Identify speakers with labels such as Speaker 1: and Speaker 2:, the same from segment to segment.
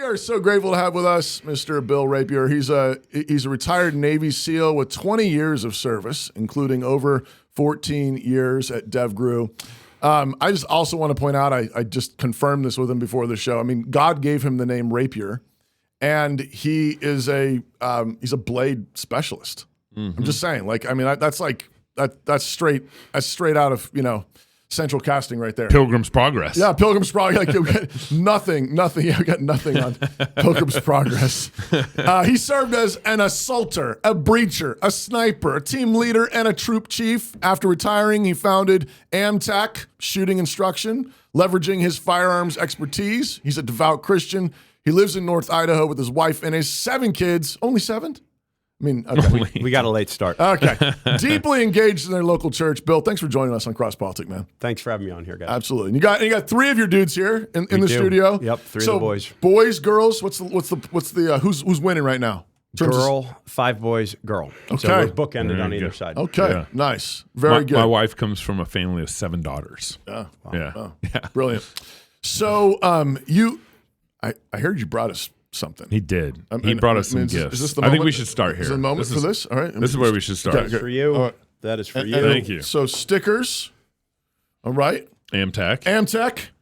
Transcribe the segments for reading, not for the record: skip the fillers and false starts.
Speaker 1: are so grateful to have with us Mr. Bill Rapier. He's a retired Navy SEAL with 20 years of service, including over 14 years at DevGru. I just also want to point out, I just confirmed this with him before the show. I mean, God gave him the name Rapier, and he is he's a blade specialist. I'm just saying, that's straight out of, Central Casting right there.
Speaker 2: Pilgrim's Progress.
Speaker 1: Yeah, Pilgrim's Progress. Like, we got nothing. Yeah, we got nothing on Pilgrim's Progress. He served as an assaulter, a breacher, a sniper, a team leader, and a troop chief. After retiring, he founded Amtac Shooting Instruction, leveraging his firearms expertise. He's a devout Christian. He lives in North Idaho with his wife and his 7 kids. Only 7? I mean, okay.
Speaker 3: We got a late start.
Speaker 1: Okay. Deeply engaged in their local church. Bill, thanks for joining us on Cross Politic, man.
Speaker 3: Thanks for having me on here, guys.
Speaker 1: Absolutely. And you got 3 of your dudes here in the studio.
Speaker 3: Yep, 3 of the boys.
Speaker 1: Boys, girls. What's the who's winning right now?
Speaker 3: Girl, 5 boys, girl.
Speaker 1: Okay.
Speaker 3: So we're bookended on either side.
Speaker 1: Okay.
Speaker 2: Yeah.
Speaker 1: Nice. Very good.
Speaker 2: My wife comes from a family of 7 daughters.
Speaker 1: Yeah. Wow.
Speaker 2: Yeah.
Speaker 1: Oh, brilliant. So I heard you brought us something.
Speaker 2: He did. He brought us some gifts.
Speaker 1: Is this the
Speaker 2: I think
Speaker 1: moment?
Speaker 2: we should start here.
Speaker 1: Is the moment for this? All right.
Speaker 2: This is where we should start.
Speaker 1: Okay.
Speaker 3: For you.
Speaker 1: All right.
Speaker 3: That is for you.
Speaker 2: Thank you.
Speaker 1: So stickers. All right.
Speaker 2: Amtac.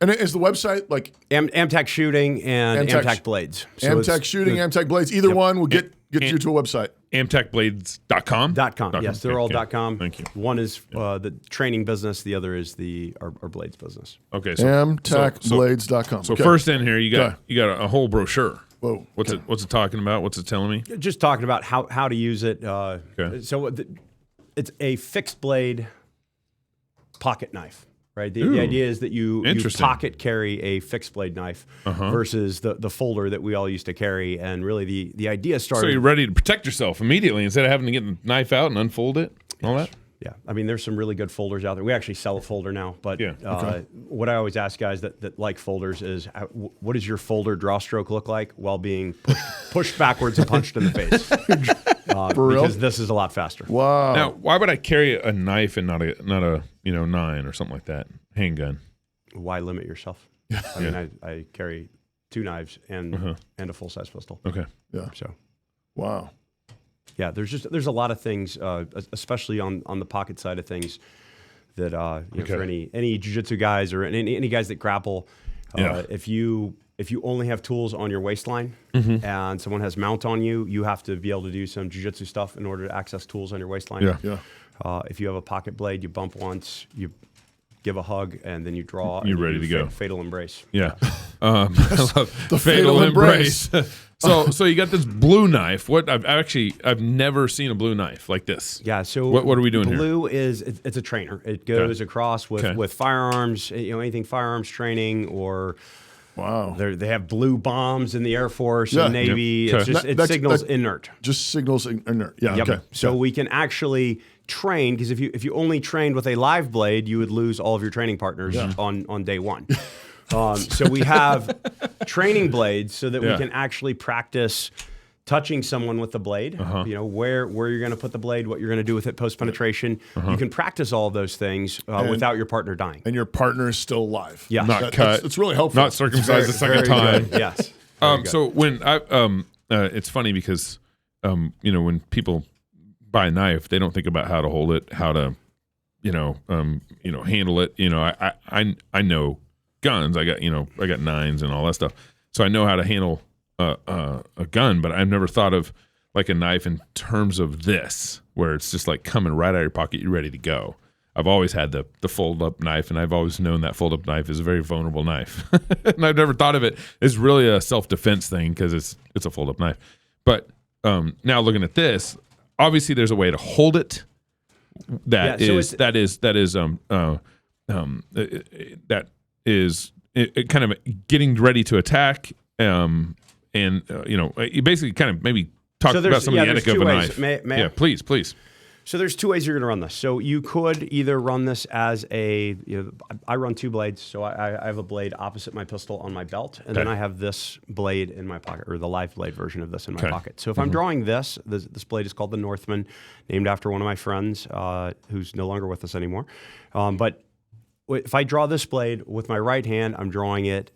Speaker 1: And is the website like
Speaker 3: Amtac Shooting and Amtac Blades. So
Speaker 1: Amtac Shooting, Amtac Blades? Either one will get you to a website.
Speaker 2: AmtacBlades.com?
Speaker 3: .com. Yes, they're all .com.
Speaker 2: Thank you.
Speaker 3: One is the training business. The other is our Blades business.
Speaker 2: Okay. So,
Speaker 1: AmtacBlades.com.
Speaker 2: So first in here, you got a whole brochure.
Speaker 1: Whoa.
Speaker 2: What's it talking about? What's it telling me?
Speaker 3: Just talking about how to use it.
Speaker 2: Okay.
Speaker 3: So it's a fixed blade pocket knife. Right. The idea is that you pocket carry a fixed blade knife versus the folder that we all used to carry. And really the idea started.
Speaker 2: So you're ready to protect yourself immediately instead of having to get the knife out and unfold it and all that?
Speaker 3: Yeah. I mean, there's some really good folders out there. We actually sell a folder now. But what I always ask guys that like folders is, what does your folder draw stroke look like while being pushed backwards and punched in the face? Because this is a lot faster.
Speaker 1: Wow.
Speaker 2: Now, why would I carry a knife and not a 9 or something like that? Handgun.
Speaker 3: Why limit yourself? I mean, I carry 2 knives and a full size pistol.
Speaker 2: Okay.
Speaker 1: Yeah.
Speaker 3: So,
Speaker 1: wow.
Speaker 3: Yeah, there's a lot of things, especially on the pocket side of things, that for any jiu-jitsu guys or any guys that grapple, if you only have tools on your waistline and someone has mount on you, you have to be able to do some jiu-jitsu stuff in order to access tools on your waistline.
Speaker 1: Yeah.
Speaker 3: If you have a pocket blade, you bump once, you give a hug, and then you're
Speaker 2: You're ready to go.
Speaker 3: Fatal embrace.
Speaker 2: Yeah. I love the fatal embrace. So you got this blue knife. I've never seen a blue knife like this.
Speaker 3: Yeah. So
Speaker 2: what are we doing here?
Speaker 3: Blue it's a trainer. It goes across with firearms. Anything firearms training or.
Speaker 1: Wow.
Speaker 3: They have blue bombs in the Air Force and Navy.
Speaker 2: Yep.
Speaker 3: It's just signals inert.
Speaker 1: Just signals inert. Yeah.
Speaker 3: Yep.
Speaker 1: Okay.
Speaker 3: So we can actually train, because if you only trained with a live blade, you would lose all of your training partners on day one. So we have training blades so that we can actually practice touching someone with the blade, where you're going to put the blade, what you're going to do with it post-penetration. You can practice all of those things without your partner dying.
Speaker 1: And your partner is still alive.
Speaker 3: Yeah.
Speaker 2: Not cut.
Speaker 1: It's really helpful.
Speaker 2: Not circumcised the second time.
Speaker 3: Good. Yes.
Speaker 2: So when it's funny because, when people buy a knife, they don't think about how to hold it, how to, handle it. I know guns. I got 9s and all that stuff. So I know how to handle a gun, but I've never thought of like a knife in terms of this, where it's just like coming right out of your pocket, you're ready to go. I've always had the fold-up knife, and I've always known that fold-up knife is a very vulnerable knife. And I've never thought of it as really a self-defense thing because it's a fold-up knife. But now looking at this, obviously there's a way to hold it that is kind of getting ready to attack. You basically kind of maybe talk about some of the etiquette of a knife.
Speaker 3: May I?
Speaker 2: Please.
Speaker 3: So there's 2 ways you're going to run this. So you could either run this as I run 2 blades. So I have a blade opposite my pistol on my belt, and then I have this blade in my pocket, or the live blade version of this in my pocket. So if I'm drawing this blade is called the Northman, named after one of my friends who's no longer with us anymore. But if I draw this blade with my right hand, I'm drawing it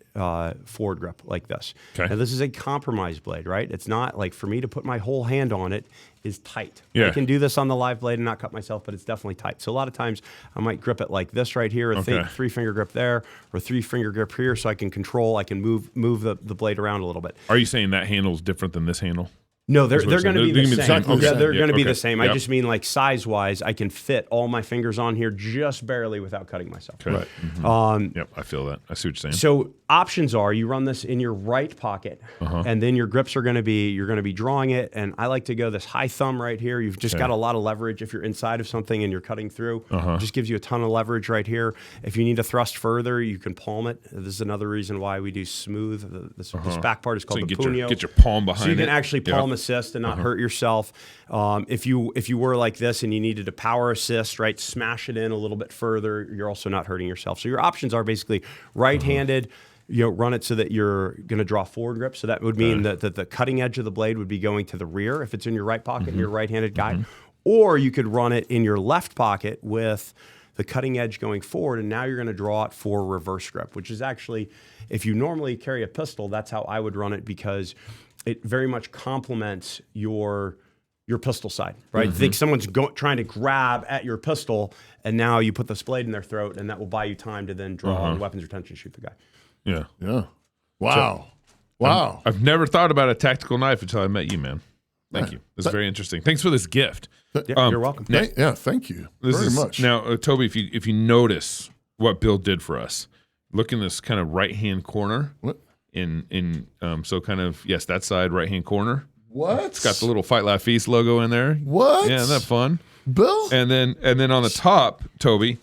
Speaker 3: forward grip like this.
Speaker 2: Okay.
Speaker 3: Now this is a compromise blade, right? It's not like for me to put my whole hand on it is tight.
Speaker 2: Yeah.
Speaker 3: I can do this on the live blade and not cut myself, but it's definitely tight. So a lot of times I might grip it like this right here, or three finger grip there, or 3-finger grip here, so I can move the blade around a little bit.
Speaker 2: Are you saying that handle is different than this handle?
Speaker 3: No, they're going to be the same.
Speaker 2: Okay.
Speaker 3: Yeah, they're going to be
Speaker 2: Okay.
Speaker 3: the same.
Speaker 2: Yep.
Speaker 3: I just mean like size-wise, I can fit all my fingers on here just barely without cutting myself.
Speaker 2: Okay.
Speaker 1: Right.
Speaker 2: Yep, I feel that. I see what you're saying.
Speaker 3: So options are you run this in your right pocket, and then your grips are going to be you're going to be drawing it. And I like to go this high thumb right here. You've just got a lot of leverage if you're inside of something and you're cutting through. It just gives you a ton of leverage right here. If you need to thrust further, you can palm it. This is another reason why we do smooth. This back part is called the punio.
Speaker 2: Get your palm behind it.
Speaker 3: So you can actually palm assist and not hurt yourself. If you were like this and you needed to power assist, right, smash it in a little bit further, you're also not hurting yourself. So your options are basically right-handed. Run it so that you're going to draw forward grip. So that would mean that the cutting edge of the blade would be going to the rear if it's in your right pocket and you're a right-handed guy. Or you could run it in your left pocket with the cutting edge going forward, and now you're going to draw it for reverse grip, which is actually, if you normally carry a pistol, that's how I would run it, because it very much complements your pistol side, right? Think someone's trying to grab at your pistol, and now you put this blade in their throat, and that will buy you time to then draw on weapons retention, shoot the guy.
Speaker 2: Yeah.
Speaker 1: Yeah. Wow. Wow.
Speaker 2: I've never thought about a tactical knife until I met you, man. Thank you. This is very interesting. Thanks for this gift.
Speaker 3: Yeah, you're welcome.
Speaker 1: Thank you very much.
Speaker 2: Now, Toby, if you notice what Bill did for us, look in this kind of right-hand corner.
Speaker 1: What?
Speaker 2: So kind of, yes, that side, right-hand corner.
Speaker 1: What?
Speaker 2: It's got the little Fight Laugh Feast logo in there.
Speaker 1: What?
Speaker 2: Yeah, isn't that fun?
Speaker 1: Bill?
Speaker 2: And then on the top, Toby,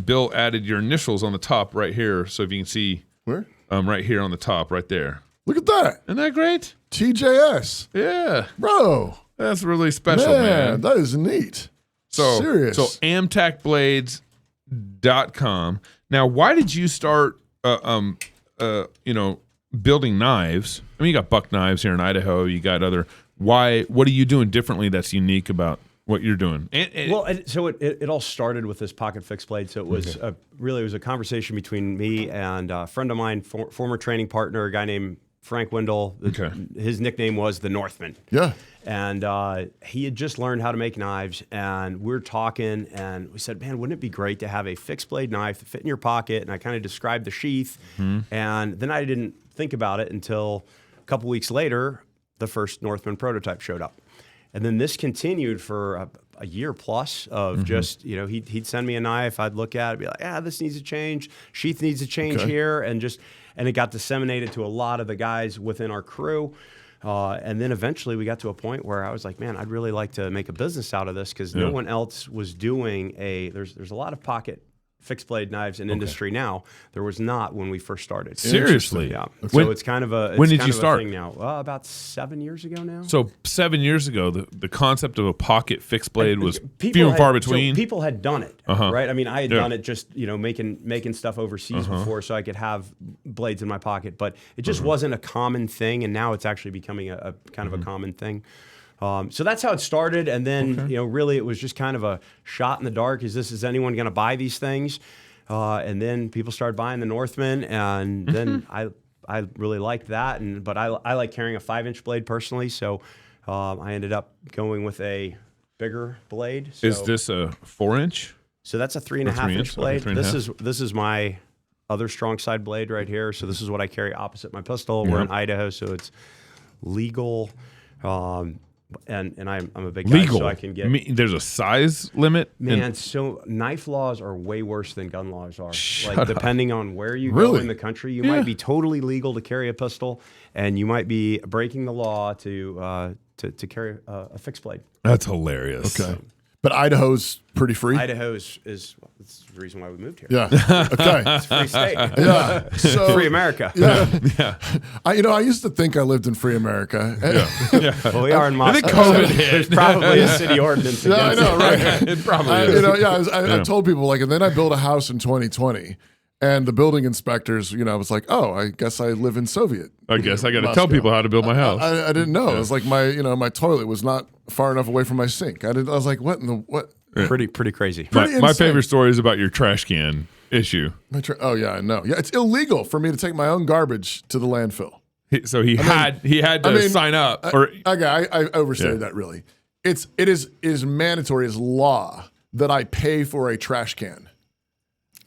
Speaker 2: Bill added your initials on the top right here. So if you can see,
Speaker 1: Where?
Speaker 2: right here on the top, right there.
Speaker 1: Look at that.
Speaker 2: Isn't that great?
Speaker 1: TJS.
Speaker 2: Yeah,
Speaker 1: Bro.
Speaker 2: that's really special, man.
Speaker 1: That is neat.
Speaker 2: So
Speaker 1: Serious.
Speaker 2: So amtacblades.com. Now, why did you start building knives? I mean, you got buck knives here in Idaho, you got other. What are you doing differently that's unique about what you're doing?
Speaker 3: So it all started with this pocket fixed blade. So it was it was a conversation between me and a friend of mine, former training partner, a guy named Frank Wendell. His nickname was the Northman.
Speaker 1: Yeah.
Speaker 3: And he had just learned how to make knives, and we're talking, and we said, man, wouldn't it be great to have a fixed blade knife that fit in your pocket? And I kind of described the sheath, and then I didn't think about it until a couple weeks later, the first Northman prototype showed up. And then this continued for a year plus of just, he'd send me a knife, I'd look at it, be like, this needs to change, sheath needs to change here, and it got disseminated to a lot of the guys within our crew. And then eventually we got to a point where I was like, man, I'd really like to make a business out of this, because no one else was doing there's a lot of pocket fixed blade knives in industry now. There was not when we first started.
Speaker 2: Seriously?
Speaker 3: Yeah. So it's kind of a
Speaker 2: when did you start?
Speaker 3: thing now. About 7 years ago now.
Speaker 2: So 7 years ago, the concept of a pocket fixed blade was few and far between.
Speaker 3: So people had done it, right? I mean, I had done it just making stuff overseas before, so I could have blades in my pocket, but it just wasn't a common thing, and now it's actually becoming a kind of a common thing. So that's how it started, and then really it was just kind of a shot in the dark. Is anyone going to buy these things? And then people started buying the Northman, and then I really liked that, but I like carrying a 5-inch blade personally, so I ended up going with a bigger blade. So,
Speaker 2: is this a 4-inch?
Speaker 3: So that's a 3.5-inch blade. This is my other strong side blade right here. So this is what I carry opposite my pistol. We're in Idaho, so it's legal. And I'm a big guy,
Speaker 2: legal.
Speaker 3: So I can get.
Speaker 2: There's a size limit.
Speaker 3: Man, so knife laws are way worse than gun laws are.
Speaker 2: Shut
Speaker 3: like
Speaker 2: up.
Speaker 3: Depending on where you go in the country, you might be totally legal to carry a pistol, and you might be breaking the law to carry a fixed blade.
Speaker 2: That's hilarious.
Speaker 1: Okay. But Idaho's pretty free?
Speaker 3: Idaho is that's the reason why we moved here.
Speaker 1: Yeah. Okay.
Speaker 3: It's a free state.
Speaker 1: Yeah. So,
Speaker 3: Free America.
Speaker 1: Yeah. I used to think I lived in free America.
Speaker 3: Well, we are in Moscow.
Speaker 2: I think COVID
Speaker 3: so
Speaker 2: hit.
Speaker 3: There's probably a city ordinance
Speaker 1: Yeah, I
Speaker 3: against
Speaker 1: know, right?
Speaker 2: It probably is.
Speaker 1: I told people, and then I built a house in 2020. And the building inspectors, was like, oh, I guess I live in Soviet.
Speaker 2: I guess I got to tell people how to build my house.
Speaker 1: I didn't know. It was like my toilet was not far enough away from my sink. I was like, what in the what?
Speaker 3: Pretty crazy.
Speaker 2: My favorite story is about your trash can. issue.
Speaker 1: Oh yeah, I know. Yeah, it's illegal for me to take my own garbage to the landfill.
Speaker 2: So he had to sign up.
Speaker 1: I overstated that really. It is mandatory as law that I pay for a trash can.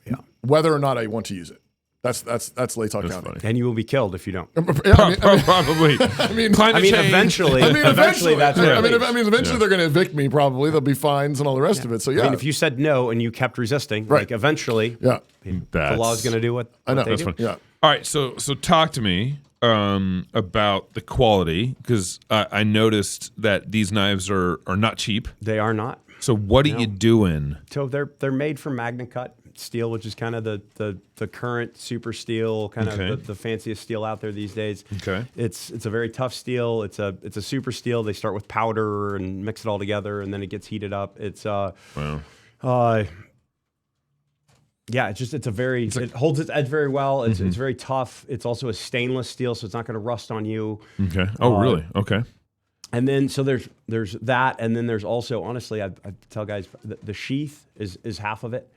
Speaker 3: Yeah.
Speaker 1: Whether or not I want to use it. That's Latah County.
Speaker 2: Funny.
Speaker 3: And you will be killed if you don't.
Speaker 2: Probably. Climate change.
Speaker 3: Eventually that's
Speaker 1: they're going to evict me. Probably there'll be fines and all the rest of it. So yeah.
Speaker 3: I mean, if you said no and you kept resisting,
Speaker 1: Right.
Speaker 3: like eventually,
Speaker 1: yeah,
Speaker 3: the law is going to do what
Speaker 1: I know.
Speaker 3: they do.
Speaker 2: Funny.
Speaker 1: Yeah.
Speaker 2: All right, so talk to me about the quality, because I noticed that these knives are not cheap.
Speaker 3: They are not.
Speaker 2: So what are you doing?
Speaker 3: So they're made from Magna Cut steel, which is kind of the current super steel, kind of the fanciest steel out there these days.
Speaker 2: Okay.
Speaker 3: It's a very tough steel. It's a super steel. They start with powder and mix it all together, and then it gets heated up. It's yeah, it holds its edge very well. It's very tough. It's also a stainless steel, so it's not going to rust on you.
Speaker 2: Okay. Oh, really? Okay.
Speaker 3: And then so there's that, and then there's also, honestly, I tell guys the sheath is half of it.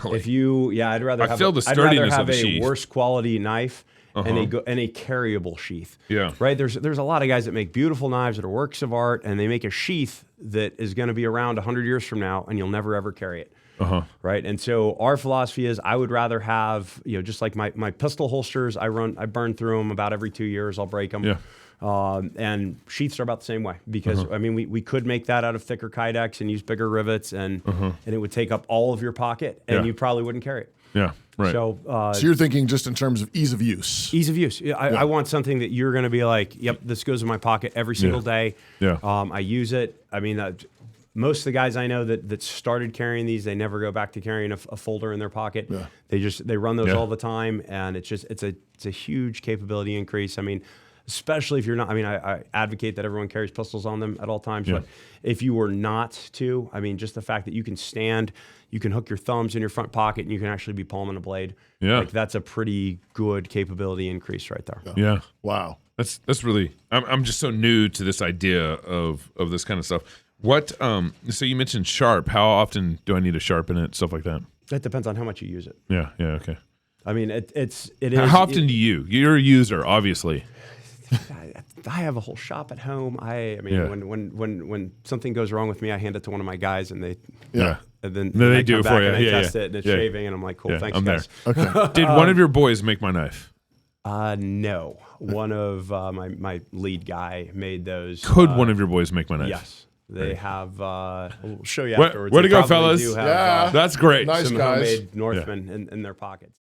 Speaker 2: Really?
Speaker 3: I'd rather have
Speaker 2: feel the sturdiness of the
Speaker 3: a
Speaker 2: sheath.
Speaker 3: worse quality knife and a carryable sheath.
Speaker 2: Yeah.
Speaker 3: Right. There's a lot of guys that make beautiful knives that are works of art, and they make a sheath that is going to be around 100 years from now, and you'll never ever carry it. Right. And so our philosophy is I would rather have, just like my pistol holsters, I burn through them about every 2 years. I'll break them.
Speaker 2: Yeah.
Speaker 3: And sheaths are about the same way, because I mean, we could make that out of thicker Kydex and use bigger rivets, and it would take up all of your pocket, and you probably wouldn't carry it.
Speaker 2: Yeah. Right.
Speaker 3: So
Speaker 1: you're thinking just in terms of ease of use.
Speaker 3: Ease of use. I want something that you're going to be like, yep, this goes in my pocket every single day.
Speaker 2: Yeah.
Speaker 3: I use it. I mean, most of the guys I know that started carrying these, they never go back to carrying a folder in their pocket.
Speaker 1: Yeah.
Speaker 3: They run those all the time, and it's a huge capability increase. I mean, especially if you're not. I mean, I advocate that everyone carries pistols on them at all times, but if you were not to, I mean, just the fact that you can stand, you can hook your thumbs in your front pocket, and you can actually be palming a blade.
Speaker 2: Yeah.
Speaker 3: Like that's a pretty good capability increase right there.
Speaker 2: Yeah.
Speaker 1: Wow.
Speaker 2: That's really. I'm just so new to this idea of this kind of stuff. What? So you mentioned sharp. How often do I need to sharpen it? Stuff like that.
Speaker 3: That depends on how much you use it.
Speaker 2: Yeah. Yeah. Okay.
Speaker 3: I mean, it is.
Speaker 2: How often do you? You're a user, obviously.
Speaker 3: I have a whole shop at home. I mean, when something goes wrong with me, I hand it to one of my guys, and they and then
Speaker 2: they do it for you.
Speaker 3: And I test it, and it's shaving, and I'm like, cool, thanks,
Speaker 2: I'm
Speaker 3: guys.
Speaker 2: there. Okay. Did one of your boys make my knife?
Speaker 3: No. One of my lead guy made those.
Speaker 2: Could one of your boys make my knife?
Speaker 3: Yes. They have. We'll show you afterwards.
Speaker 2: Way to go,
Speaker 3: Probably
Speaker 2: fellas!
Speaker 3: do have,
Speaker 2: That's great.
Speaker 1: Nice
Speaker 3: some
Speaker 1: guys.
Speaker 3: homemade Northmen in their pockets.